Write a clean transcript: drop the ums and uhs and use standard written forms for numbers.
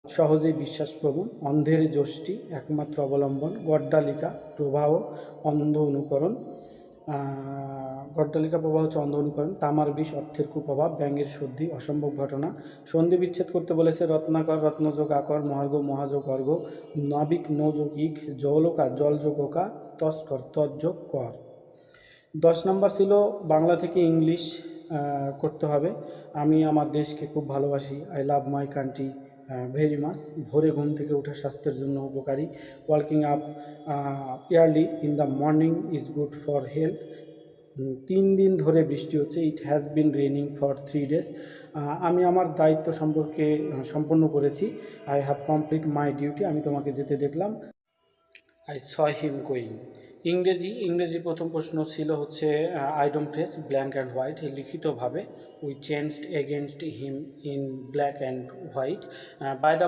সহজেই বিশ্বাসপ্রবণ, অন্ধের যষ্টি, একমাত্র অবলম্বন, গড্ডালিকা প্রবাহ, অন্ধ অনুকরণ। গড্ডালিকা প্রবাহ হচ্ছে অন্ধ অনুকরণ, তামার বিষ, অর্থের কুপ্রভাব, ব্যঙ্গের সন্ধি, অসম্ভব ঘটনা। সন্ধি বিচ্ছেদ করতে বলেছে রত্নাকর, রত্নযোগ আকর, মহার্ঘ মহাযোগ অর্ঘ, নাবিক নযোগ ইক, জলকা জলযোগ ওকা, তস্কর তজ্যোগ কর। 10 নম্বর ছিল বাংলা থেকে ইংলিশ করতে হবে। আমি আমার দেশকে খুব ভালোবাসি, I love my country very much. ভোরে ঘুম থেকে ওঠা স্বাস্থ্যের জন্য উপকারী। Walking up yearly in the morning is good for health. 3 দিন ধরে বৃষ্টি হচ্ছে, it has been raining for 3 days। আমি আমার দায়িত্ব সম্পর্কে সম্পন্ন করেছি, I have complete my duty. আমি তোমাকে যেতে দেখলাম, আই স হিম গোয়িং। ইংরেজি প্রথম প্রশ্ন ছিল হচ্ছে idiom phrase black and white, লিখিতভাবে we changed against him in black and white. By the